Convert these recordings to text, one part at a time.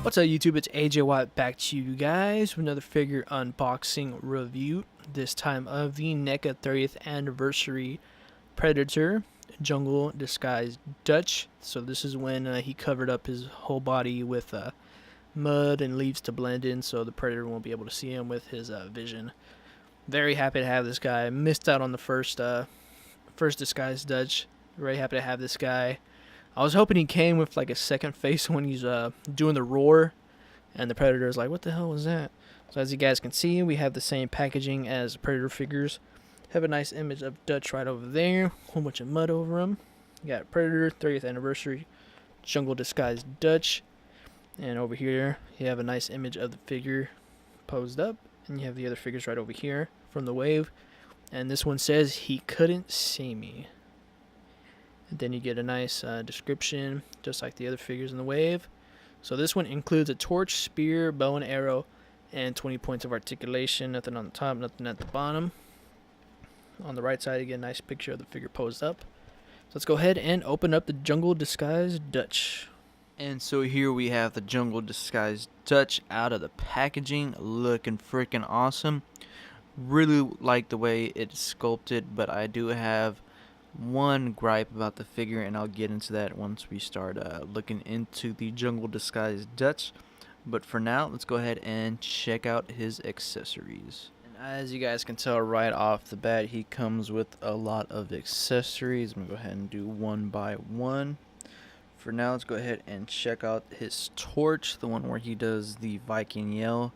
What's up YouTube, it's AJ Watt back to you guys with another figure unboxing review, this time of the NECA 30th Anniversary Predator Jungle Disguised Dutch. So this is when he covered up his whole body with mud and leaves to blend in so the Predator won't be able to see him with his vision. Very happy to have this guy. Missed out on the first Disguised Dutch. Very happy to have this guy. I was hoping he came with like a second face when he's doing the roar, and the Predator is like, what the hell was that? So as you guys can see, we have the same packaging as Predator figures. Have a nice image of Dutch right over there. Whole bunch of mud over him. You got Predator 30th Anniversary Jungle Disguised Dutch. And over here, you have a nice image of the figure posed up. And you have the other figures right over here from the wave. And this one says, "He couldn't see me." And then you get a nice description, just like the other figures in the wave. So this one includes a torch, spear, bow and arrow, and 20 points of articulation. Nothing on the top, nothing at the bottom. On the right side, you get a nice picture of the figure posed up. So let's go ahead and open up the Jungle Disguised Dutch. And so here we have the Jungle Disguised Dutch out of the packaging, looking freaking awesome. Really like the way it's sculpted, but I do have one gripe about the figure, and I'll get into that once we start looking into the Jungle Disguised Dutch. But for now, let's go ahead and check out his accessories. And as you guys can tell right off the bat, he comes with a lot of accessories. I'm going to go ahead and do one by one. For now, let's go ahead and check out his torch, the one where he does the Viking yell.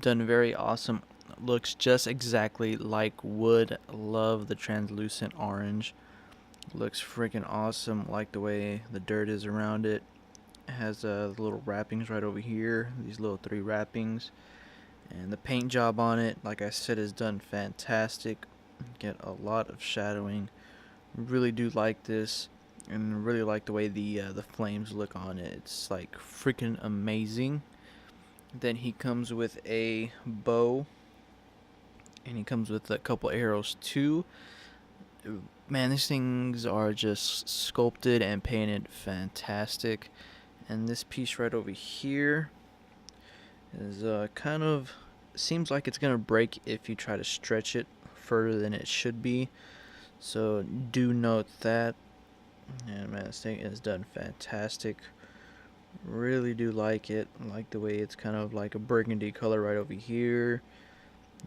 Done very awesome. Looks just exactly like wood. Love the translucent orange. Looks freaking awesome. Like the way the dirt is around it. It has the little wrappings right over here. These little 3 wrappings. And the paint job on it, like I said, is done fantastic. Get a lot of shadowing. Really do like this. And really like the way the flames look on it. It's like freaking amazing. Then he comes with a bow. And he comes with a couple arrows too. Man, these things are just sculpted and painted fantastic. And this piece right over here is kind of, seems like it's gonna break if you try to stretch it further than it should be. So do note that. And man, this thing is done fantastic. Really do like it. Like the way it's kind of like a burgundy color right over here.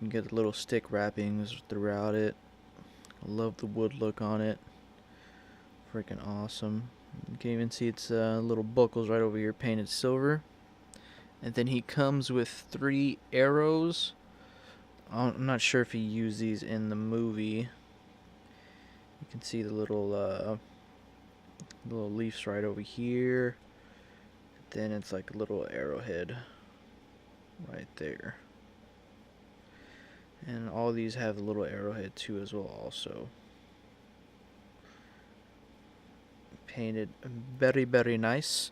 You get the little stick wrappings throughout it. I love the wood look on it. Freaking awesome. You can even see its little buckles right over here painted silver. And then he comes with 3 arrows. I'm not sure if he used these in the movie. You can see the little leaves right over here. Then it's like a little arrowhead right there. And all these have a little arrowhead too as well also. Painted very, very nice.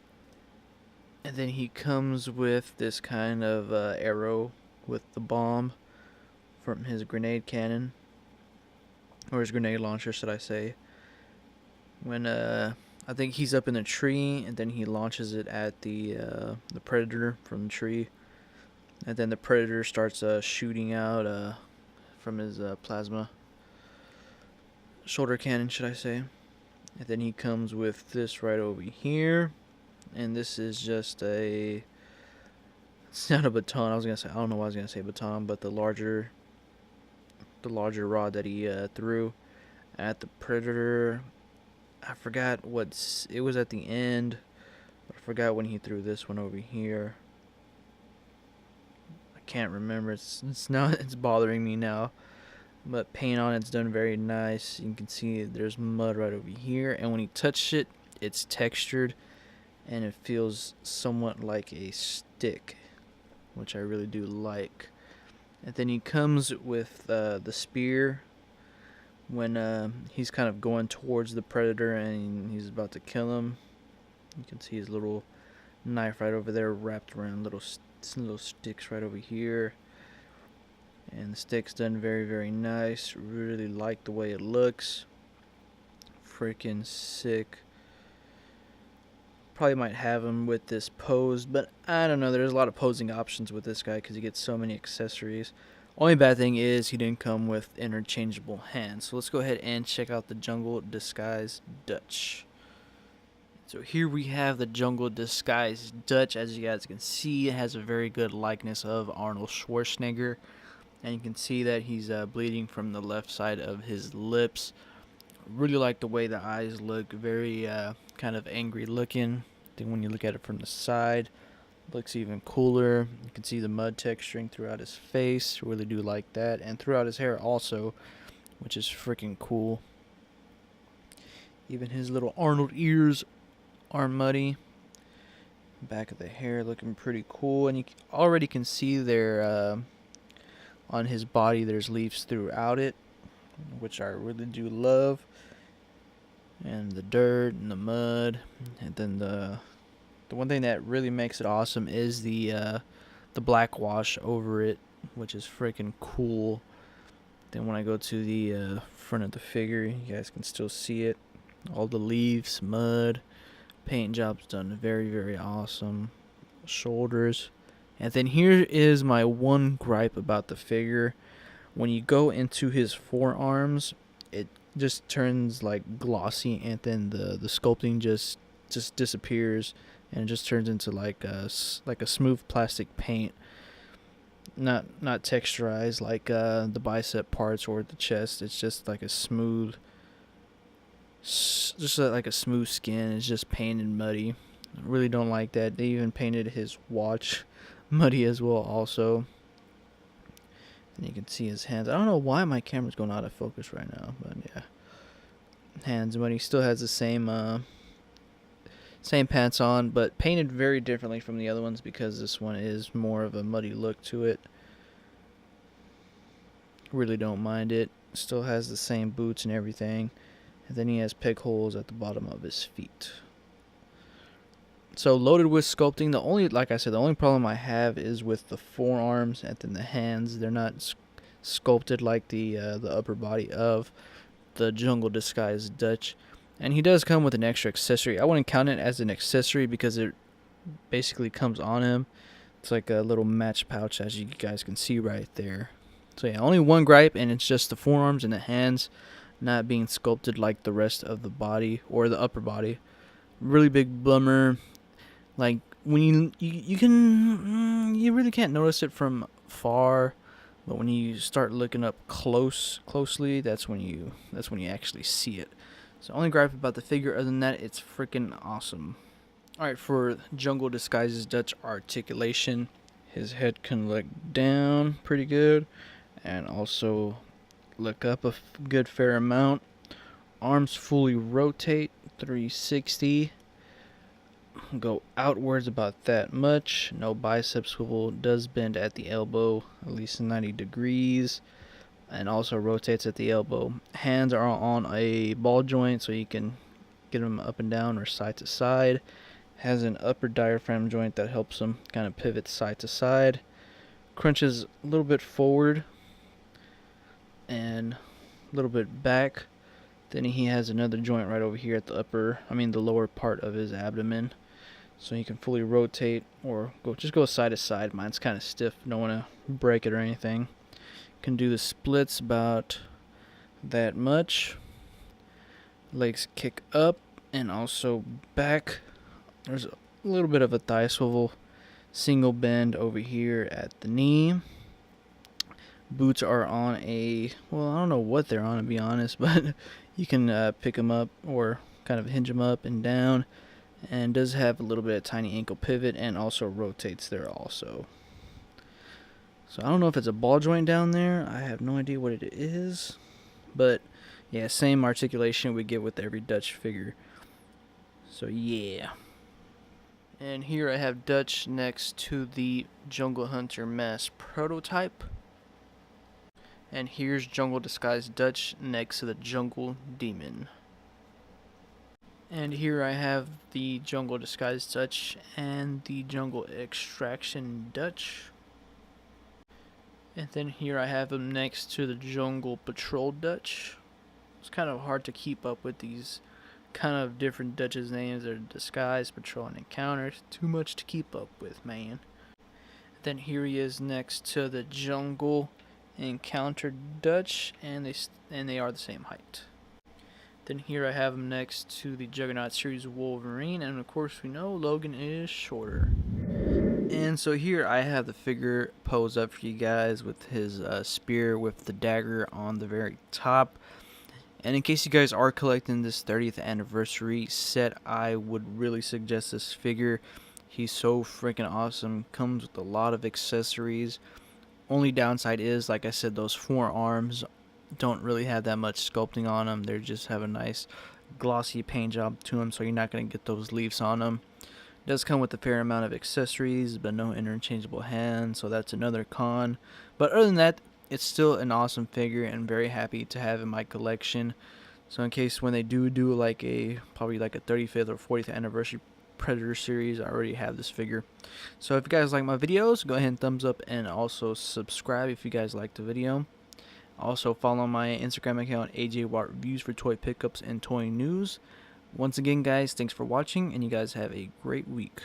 And then he comes with this kind of arrow with the bomb from his grenade cannon. Or his grenade launcher, should I say. When I think he's up in the tree, and then he launches it at the Predator from the tree. And then the Predator starts shooting out from his plasma shoulder cannon, should I say. And then he comes with this right over here. And this is just a... It's not a baton. I don't know why I was going to say baton, but the larger rod that he threw at the Predator. I forgot what... It was at the end. But I forgot when he threw this one over here. Can't remember. It's bothering me now. But paint on it's done very nice. You can see there's mud right over here, and when you touch it, it's textured and it feels somewhat like a stick, which I really do like. And then he comes with the spear when he's kind of going towards the Predator and he's about to kill him. You can see his little knife right over there wrapped around little sticks right over here. And the stick's done very, very nice. Really like the way it looks. Freaking sick. probably might have him with this pose, but I don't know. There's a lot of posing options with this guy because he gets so many accessories. Only bad thing is he didn't come with interchangeable hands. So let's go ahead and check out the Jungle Disguise Dutch. So here we have the Jungle Disguise Dutch. As you guys can see, it has a very good likeness of Arnold Schwarzenegger. And you can see that he's bleeding from the left side of his lips. Really like the way the eyes look, very kind of angry looking. Then when you look at it from the side, it looks even cooler. You can see the mud texturing throughout his face. Really do like that, and throughout his hair also, which is freaking cool. Even his little Arnold ears are muddy. Back of the hair looking pretty cool, and you already can see there on his body there's leaves throughout it, which I really do love. And the dirt and the mud, and then the one thing that really makes it awesome is the black wash over it, which is freaking cool. Then when I go to the front of the figure, you guys can still see it. All the leaves, mud, paint job's done very, very awesome. Shoulders. And then here is my one gripe about the figure. When you go into his forearms, it just turns like glossy, and then the sculpting just disappears, and it just turns into like a smooth plastic paint, not texturized like the bicep parts or the chest. It's just like a smooth, like a smooth skin. It's just painted muddy. I really don't like that. They even painted his watch muddy as well also. And you can see his hands. I don't know why my camera's going out of focus right now, but yeah. Hands, but he still has the same pants on, but painted very differently from the other ones because this one is more of a muddy look to it. Really don't mind it. Still has the same boots and everything. And then he has peg holes at the bottom of his feet. So loaded with sculpting. Like I said, the only problem I have is with the forearms and then the hands. They're not sculpted like the upper body of the Jungle Disguise Dutch. And he does come with an extra accessory. I wouldn't count it as an accessory because it basically comes on him. It's like a little match pouch, as you guys can see right there. So yeah, only one gripe, and it's just the forearms and the hands not being sculpted like the rest of the body or the upper body. Really big bummer. Like when you really can't notice it from far, but when you start looking up closely, that's when you actually see it. So only gripe about the figure. Other than that, it's freaking awesome. Alright, for Jungle Disguise's Dutch Articulation, his head can look down pretty good, and also look up a good fair amount. Arms fully rotate 360. Go outwards about that much. No bicep swivel. Does bend at the elbow at least 90 degrees, and also rotates at the elbow. Hands are on a ball joint, so you can get them up and down or side to side. Has an upper diaphragm joint that helps him kind of pivot side to side. Crunches a little bit forward and a little bit back. Then he has another joint right over here at the lower part of his abdomen. So you can fully rotate or go side to side. Mine's kind of stiff. Don't want to break it or anything. Can do the splits about that much. Legs kick up and also back. There's a little bit of a thigh swivel. Single bend over here at the knee. Boots are on I don't know what they're on, to be honest, but you can pick them up or kind of hinge them up and down. And does have a little bit of tiny ankle pivot, and also rotates there also. So I don't know if it's a ball joint down there. I have no idea what it is. But yeah, same articulation we get with every Dutch figure. So yeah. And here I have Dutch next to the Jungle Hunter Mass prototype. And here's Jungle Disguise Dutch next to the Jungle Demon. And here I have the Jungle Disguise Dutch and the Jungle Extraction Dutch. And then here I have him next to the Jungle Patrol Dutch. It's kind of hard to keep up with these kind of different Dutch's names. They're disguise, patrol, and encounters. Too much to keep up with, man. Then here he is next to the jungle encounter Dutch, and they are the same height. Then here I have him next to the Juggernaut series Wolverine, and of course we know Logan is shorter. And so here I have the figure posed up for you guys with his spear with the dagger on the very top. And in case you guys are collecting this 30th anniversary set, I would really suggest this figure. He's so freaking awesome. Comes with a lot of accessories. Only downside is, like I said, those forearms don't really have that much sculpting on them. They just have a nice glossy paint job to them, so you're not going to get those leaves on them. It does come with a fair amount of accessories, but no interchangeable hands, so that's another con. But other than that, it's still an awesome figure and very happy to have in my collection. So in case when they do like probably like a 35th or 40th anniversary Predator series, I already have this figure. So if you guys like my videos, go ahead and thumbs up and also subscribe if you guys like the video. Also follow my Instagram account AJ Watt Reviews for toy pickups and toy news. Once again guys, thanks for watching and you guys have a great week.